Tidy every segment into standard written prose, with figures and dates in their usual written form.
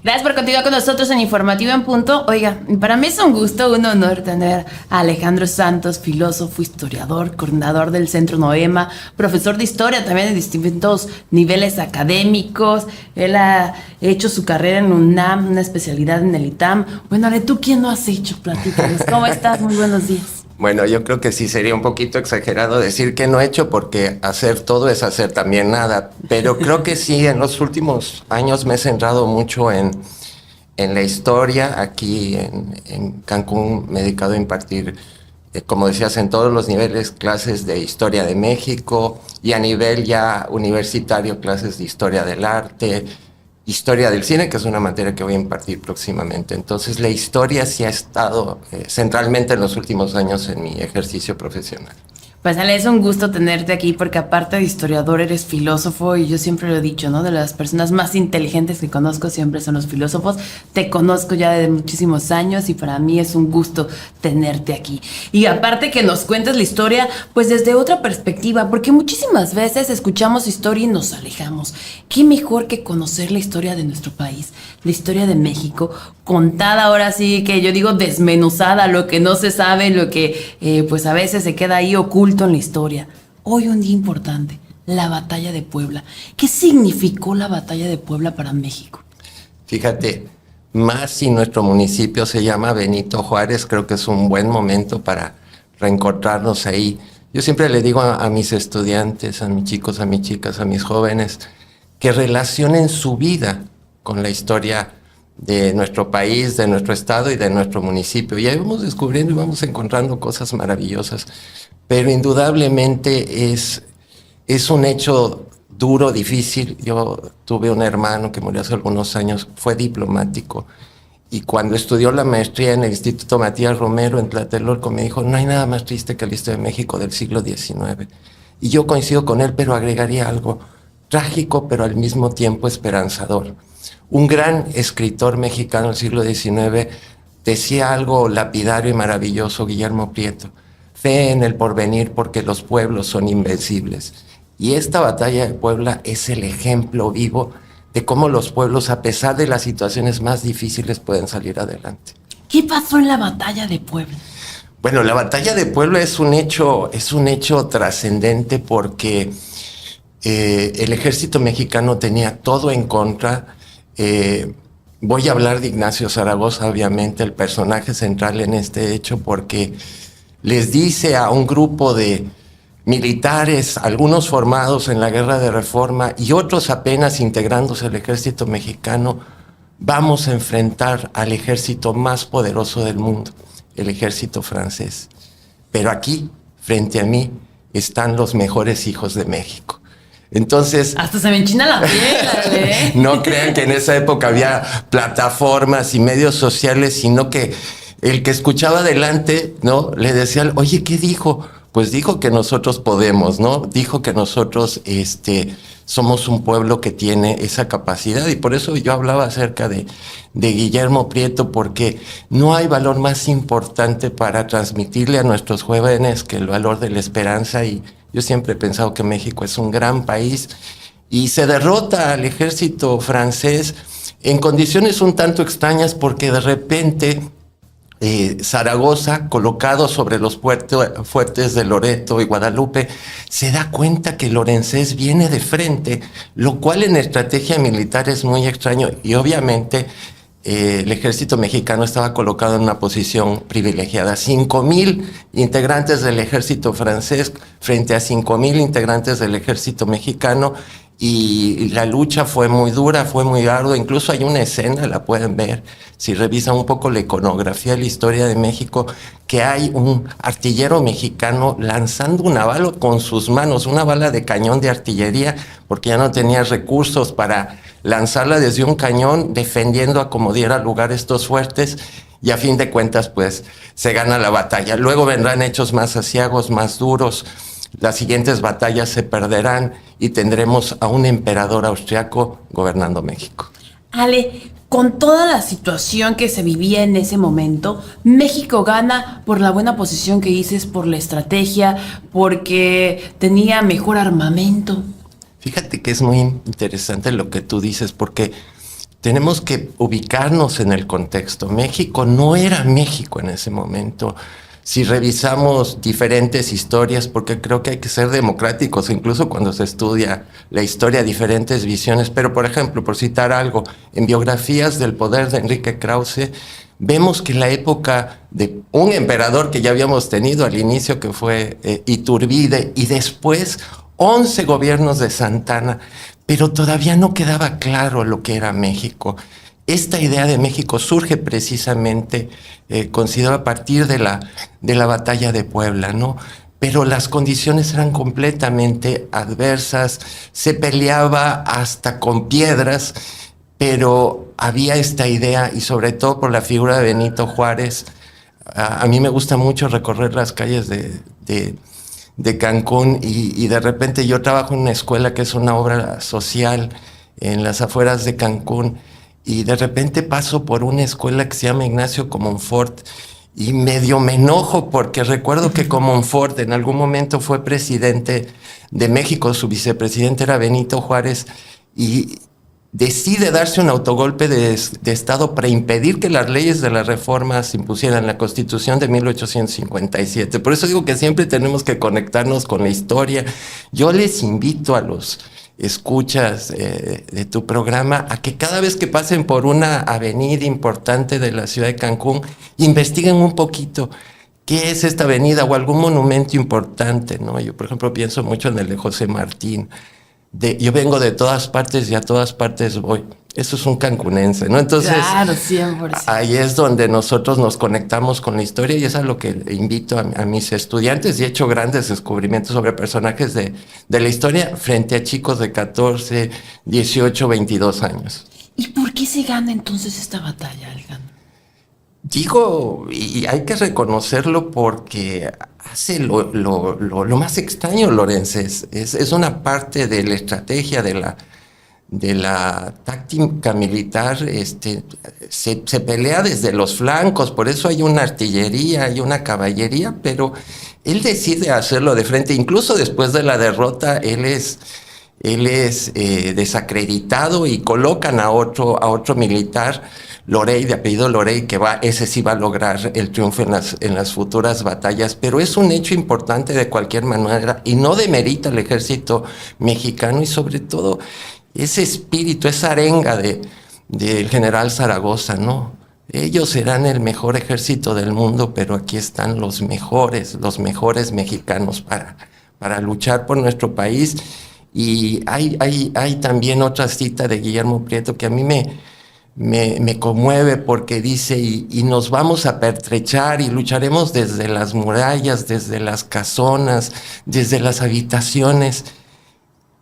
Gracias por continuar con nosotros en Informativo en Punto. Oiga, para mí es un gusto, un honor tener a Alejandro Santos, filósofo, historiador, coordinador del Centro Noema, profesor de historia también de distintos niveles académicos. Él ha hecho su carrera en UNAM, una especialidad en el ITAM. Bueno, Ale, ¿tú quién no has hecho? Platícanos. ¿Cómo estás? Muy buenos días. Bueno, yo creo que sí sería un poquito exagerado decir que no he hecho, porque hacer todo es hacer también nada. Pero creo que sí, en los últimos años me he centrado mucho en la historia. Aquí en Cancún me he dedicado a impartir, como decías, en todos los niveles, clases de historia de México, y a nivel ya universitario, clases de historia del arte, historia del cine, que es una materia que voy a impartir próximamente. Entonces, la historia sí ha estado centralmente en los últimos años en mi ejercicio profesional. Pues Ale, es un gusto tenerte aquí porque aparte de historiador eres filósofo y yo siempre lo he dicho, ¿no? De las personas más inteligentes que conozco siempre son los filósofos. Te conozco ya desde muchísimos años y para mí es un gusto tenerte aquí. Y aparte que nos cuentes la historia pues desde otra perspectiva, porque muchísimas veces escuchamos historia y nos alejamos. ¿Qué mejor que conocer la historia de nuestro país, la historia de México, contada ahora sí que yo digo desmenuzada, lo que no se sabe, lo que pues a veces se queda ahí oculto en la historia? Hoy un día importante, la Batalla de Puebla. ¿Qué significó la Batalla de Puebla para México? Fíjate, más si nuestro municipio se llama Benito Juárez, creo que es un buen momento para reencontrarnos ahí. Yo siempre le digo a mis estudiantes, a mis chicos, a mis chicas, a mis jóvenes, que relacionen su vida con la historia de nuestro país, de nuestro estado y de nuestro municipio. Y ahí vamos descubriendo y vamos encontrando cosas maravillosas. Pero indudablemente es un hecho duro, difícil. Yo tuve un hermano que murió hace algunos años, fue diplomático, y cuando estudió la maestría en el Instituto Matías Romero en Tlatelolco me dijo: no hay nada más triste que la historia de México del siglo XIX. Y yo coincido con él, pero agregaría algo trágico, pero al mismo tiempo esperanzador. Un gran escritor mexicano del siglo XIX decía algo lapidario y maravilloso, Guillermo Prieto: fe en el porvenir porque los pueblos son invencibles. Y esta batalla de Puebla es el ejemplo vivo de cómo los pueblos, a pesar de las situaciones más difíciles, pueden salir adelante. ¿Qué pasó en la Batalla de Puebla? Bueno, la batalla de Puebla es un hecho trascendente porque el ejército mexicano tenía todo en contra. Voy a hablar de Ignacio Zaragoza, obviamente, el personaje central en este hecho, porque les dice a un grupo de militares, algunos formados en la Guerra de Reforma y otros apenas integrándose al ejército mexicano: vamos a enfrentar al ejército más poderoso del mundo, el ejército francés. Pero aquí, frente a mí, están los mejores hijos de México. Entonces, hasta se me enchina la piel, ¿eh? No crean que en esa época había plataformas y medios sociales, sino que el que escuchaba adelante, ¿no?, le decía: oye, ¿qué dijo? Pues dijo que nosotros podemos, ¿no? Dijo que nosotros somos un pueblo que tiene esa capacidad. Y por eso yo hablaba acerca de Guillermo Prieto, porque no hay valor más importante para transmitirle a nuestros jóvenes que el valor de la esperanza. Y yo siempre he pensado que México es un gran país, y se derrota al ejército francés en condiciones un tanto extrañas, porque de repente Zaragoza, colocado sobre los fuertes de Loreto y Guadalupe, se da cuenta que Lorenzés viene de frente, lo cual en estrategia militar es muy extraño. Y obviamente el ejército mexicano estaba colocado en una posición privilegiada. 5,000 integrantes del ejército francés frente a 5,000 integrantes del ejército mexicano, y la lucha fue muy dura, fue muy ardua. Incluso hay una escena, la pueden ver si revisan un poco la iconografía de la historia de México, que hay un artillero mexicano lanzando una bala con sus manos, una bala de cañón de artillería, porque ya no tenía recursos para lanzarla desde un cañón, defendiendo a como diera lugar estos fuertes, y a fin de cuentas pues se gana la batalla. Luego vendrán hechos más aciagos, más duros. Las siguientes batallas se perderán y tendremos a un emperador austriaco gobernando México. Ale, con toda la situación que se vivía en ese momento, México gana por la buena posición que dices, por la estrategia, porque tenía mejor armamento. Fíjate que es muy interesante lo que tú dices, porque tenemos que ubicarnos en el contexto. México no era México en ese momento. Si revisamos diferentes historias, porque creo que hay que ser democráticos, incluso cuando se estudia la historia, diferentes visiones. Pero, por ejemplo, por citar algo, en biografías del poder de Enrique Krause, vemos que en la época de un emperador que ya habíamos tenido al inicio, que fue Iturbide, y después 11 gobiernos de Santana, pero todavía no quedaba claro lo que era México. Esta idea de México surge precisamente, considero, a partir de la batalla de Puebla, ¿no? Pero las condiciones eran completamente adversas, se peleaba hasta con piedras, pero había esta idea, y sobre todo por la figura de Benito Juárez. A mí me gusta mucho recorrer las calles de Cancún, y de repente yo trabajo en una escuela que es una obra social en las afueras de Cancún, y de repente paso por una escuela que se llama Ignacio Comonfort, y medio me enojo porque recuerdo que Comonfort en algún momento fue presidente de México, su vicepresidente era Benito Juárez, y decide darse un autogolpe de Estado para impedir que las leyes de la reforma se impusieran en la Constitución de 1857. Por eso digo que siempre tenemos que conectarnos con la historia. Yo les invito a los escuchas de tu programa a que cada vez que pasen por una avenida importante de la ciudad de Cancún, investiguen un poquito qué es esta avenida o algún monumento importante, ¿no? Yo, por ejemplo, pienso mucho en el de José Martín. Yo vengo de todas partes y a todas partes voy. Eso es un cancunense, ¿no? Entonces, claro, 100%. Ahí es donde nosotros nos conectamos con la historia, y es a lo que invito a mis estudiantes, y he hecho grandes descubrimientos sobre personajes de la historia frente a chicos de 14, 18, 22 años. ¿Y por qué se gana entonces esta batalla, Alejandro? Digo, y hay que reconocerlo porque hace lo más extraño, Lorenzo. Es una parte de la estrategia, de la táctica militar. Se pelea desde los flancos, por eso hay una artillería, hay una caballería, pero él decide hacerlo de frente. Incluso después de la derrota, él es desacreditado, y colocan a otro militar, Lorey, de apellido Lorey, ese sí va a lograr el triunfo en las futuras batallas. Pero es un hecho importante de cualquier manera, y no demerita el ejército mexicano, y sobre todo ese espíritu, esa arenga del general Zaragoza, ¿no? Ellos serán el mejor ejército del mundo, pero aquí están los mejores mexicanos para luchar por nuestro país. Y hay también otra cita de Guillermo Prieto que a mí me conmueve, porque dice, y nos vamos a pertrechar y lucharemos desde las murallas, desde las casonas, desde las habitaciones.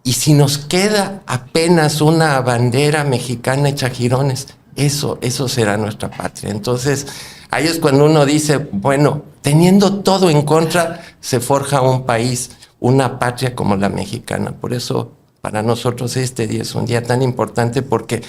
Y si nos queda apenas una bandera mexicana hecha jirones, eso será nuestra patria. Entonces, ahí es cuando uno dice, bueno, teniendo todo en contra, se forja un país, una patria como la mexicana. Por eso, para nosotros este día es un día tan importante, porque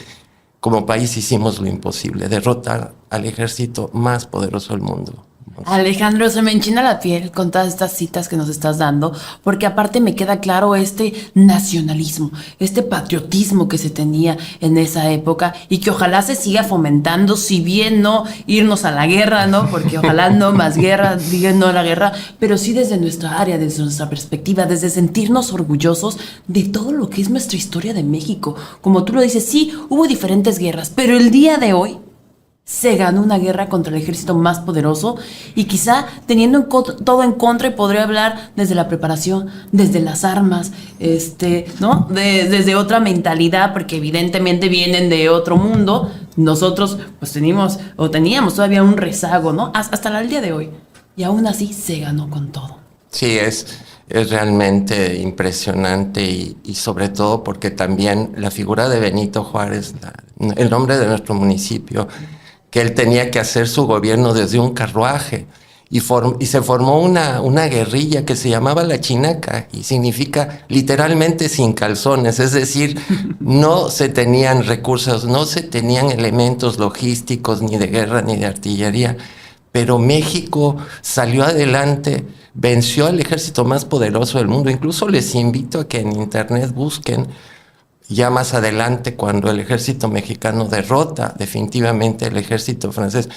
como país hicimos lo imposible, derrotar al ejército más poderoso del mundo. Alejandro, se me enchina la piel con todas estas citas que nos estás dando, porque aparte me queda claro este nacionalismo, este patriotismo que se tenía en esa época, y que ojalá se siga fomentando, si bien no irnos a la guerra, ¿no? Porque ojalá no más guerra, digan no a la guerra, pero sí desde nuestra área, desde nuestra perspectiva, desde sentirnos orgullosos de todo lo que es nuestra historia de México. Como tú lo dices, sí, hubo diferentes guerras, pero el día de hoy se ganó una guerra contra el ejército más poderoso, y quizá teniendo todo en contra, y podría hablar desde la preparación, desde las armas, ¿no? Desde otra mentalidad, porque evidentemente vienen de otro mundo. Nosotros pues teníamos todavía un rezago, ¿no? Hasta el día de hoy. Y aún así se ganó con todo. Sí, es realmente impresionante, y sobre todo porque también la figura de Benito Juárez, el nombre de nuestro municipio, que él tenía que hacer su gobierno desde un carruaje, y se formó una guerrilla que se llamaba la Chinaca, y significa literalmente sin calzones, es decir, no se tenían recursos, no se tenían elementos logísticos, ni de guerra ni de artillería, pero México salió adelante, venció al ejército más poderoso del mundo. Incluso les invito a que en internet busquen ya más adelante, cuando el ejército mexicano derrota definitivamente al ejército francés.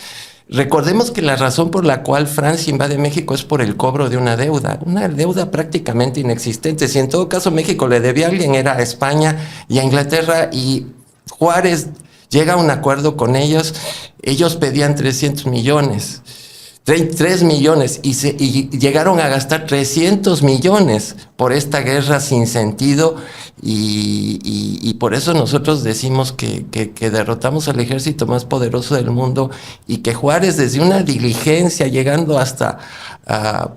Recordemos que la razón por la cual Francia invade México es por el cobro de una deuda prácticamente inexistente. Si en todo caso México le debía a alguien, era a España y a Inglaterra, y Juárez llega a un acuerdo con ellos. Ellos pedían 300 millones. 3 millones y llegaron a gastar 300 millones por esta guerra sin sentido, y por eso nosotros decimos que derrotamos al ejército más poderoso del mundo, y que Juárez, desde una diligencia llegando hasta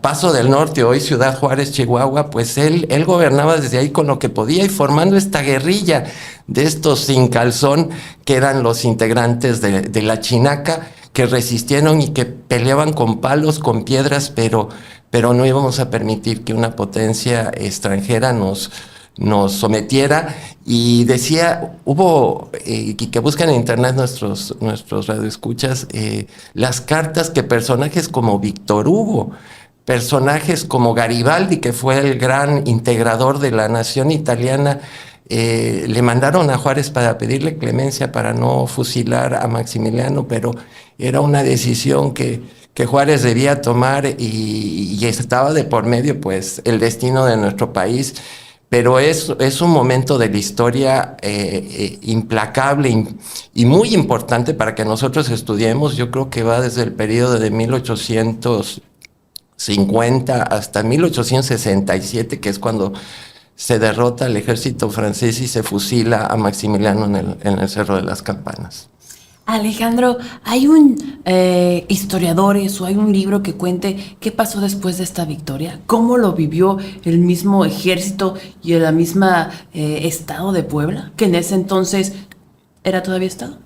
Paso del Norte, hoy Ciudad Juárez, Chihuahua, pues él gobernaba desde ahí con lo que podía, y formando esta guerrilla de estos sin calzón que eran los integrantes de la Chinaca, que resistieron y que peleaban con palos, con piedras, pero no íbamos a permitir que una potencia extranjera nos sometiera. Y decía, y que buscan en internet nuestros radioescuchas, las cartas que personajes como Víctor Hugo, personajes como Garibaldi, que fue el gran integrador de la nación italiana, le mandaron a Juárez para pedirle clemencia para no fusilar a Maximiliano, pero era una decisión que Juárez debía tomar, y estaba de por medio pues el destino de nuestro país. Pero es un momento de la historia implacable y muy importante para que nosotros estudiemos. Yo creo que va desde el periodo de 1850 hasta 1867, que es cuando se derrota al ejército francés y se fusila a Maximiliano en el Cerro de las Campanas. Alejandro, ¿hay historiadores o hay un libro que cuente qué pasó después de esta victoria? ¿Cómo lo vivió el mismo ejército y el misma estado de Puebla? Que en ese entonces era todavía estado,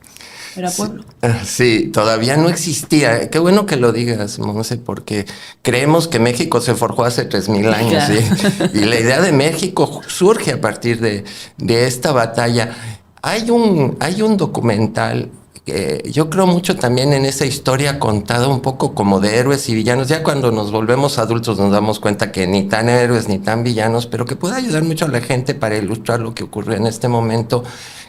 era pueblo. Sí, todavía no existía. Qué bueno que lo digas, Monse, porque creemos que México se forjó hace 3000 años. Claro. ¿Sí? Y la idea de México surge a partir de esta batalla. Hay un documental. Yo creo mucho también en esa historia contada un poco como de héroes y villanos. Ya cuando nos volvemos adultos nos damos cuenta que ni tan héroes ni tan villanos, pero que puede ayudar mucho a la gente para ilustrar lo que ocurre en este momento,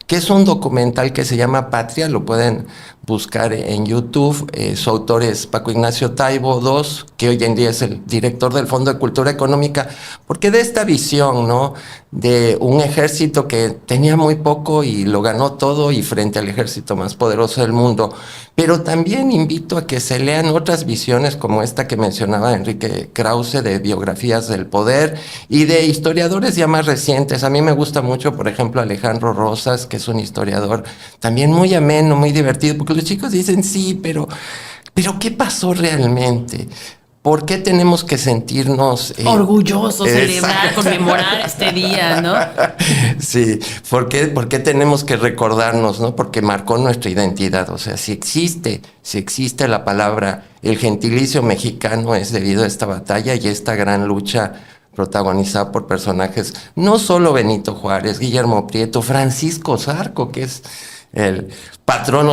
que es un documental que se llama Patria. Lo pueden buscar en YouTube. Su autor es Paco Ignacio Taibo II, que hoy en día es el director del Fondo de Cultura Económica, porque de esta visión, ¿no?, de un ejército que tenía muy poco y lo ganó todo, y frente al ejército más poderoso del mundo. Pero también invito a que se lean otras visiones como esta que mencionaba Enrique Krause, de biografías del poder y de historiadores ya más recientes. A mí me gusta mucho, por ejemplo, Alejandro Rosas, que es un historiador también muy ameno, muy divertido, porque los chicos dicen, sí, pero ¿qué pasó realmente? ¿Por qué tenemos que sentirnos orgullosos, celebrar, conmemorar este día, ¿no? Sí, ¿por qué tenemos que recordarnos, no? Porque marcó nuestra identidad. O sea, si existe la palabra, el gentilicio mexicano, es debido a esta batalla y esta gran lucha protagonizada por personajes, no solo Benito Juárez, Guillermo Prieto, Francisco Zarco, que es el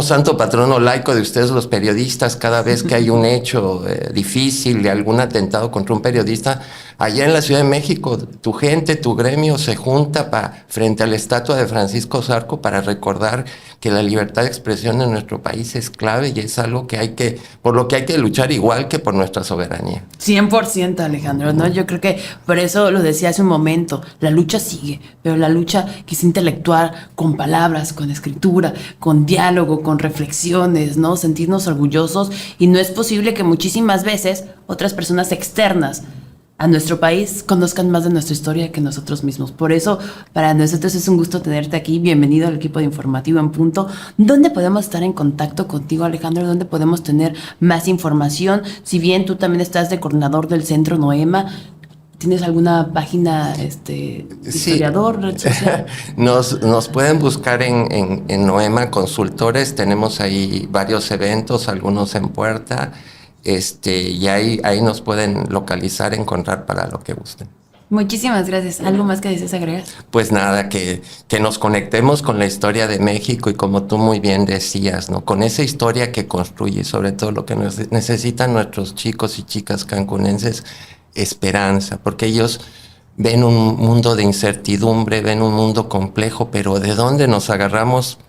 santo patrono laico de ustedes los periodistas. Cada vez que hay un hecho difícil, de algún atentado contra un periodista, allá en la Ciudad de México, tu gente, tu gremio se junta frente a la estatua de Francisco Zarco para recordar que la libertad de expresión en nuestro país es clave y es algo por lo que hay que luchar, igual que por nuestra soberanía. 100%, Alejandro, ¿no? Yo creo que por eso lo decía hace un momento, la lucha sigue, pero la lucha que es intelectual, con palabras, con escritura, con diálogo, con reflexiones, ¿no? Sentirnos orgullosos, y no es posible que muchísimas veces otras personas externas a nuestro país conozcan más de nuestra historia que nosotros mismos. Por eso, para nosotros es un gusto tenerte aquí. Bienvenido al equipo de Informativo en Punto. ¿Dónde podemos estar en contacto contigo, Alejandro? ¿Dónde podemos tener más información? Si bien tú también estás de coordinador del Centro Noema, ¿tienes alguna página, historiador, red social? Nos pueden buscar en Noema Consultores. Tenemos ahí varios eventos, algunos en puerta. Y ahí nos pueden localizar, encontrar para lo que gusten. Muchísimas gracias. ¿Algo más que desees agregar? Pues nada, que nos conectemos con la historia de México, y como tú muy bien decías, ¿no?, con esa historia que construye, sobre todo lo que necesitan nuestros chicos y chicas cancunenses, esperanza, porque ellos ven un mundo de incertidumbre, ven un mundo complejo, pero ¿de dónde nos agarramos?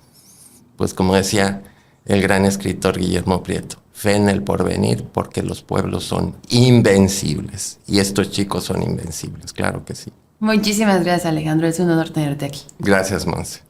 Pues como decía el gran escritor Guillermo Prieto, fe en el porvenir, porque los pueblos son invencibles. Y estos chicos son invencibles, claro que sí. Muchísimas gracias, Alejandro. Es un honor tenerte aquí. Gracias, Monse.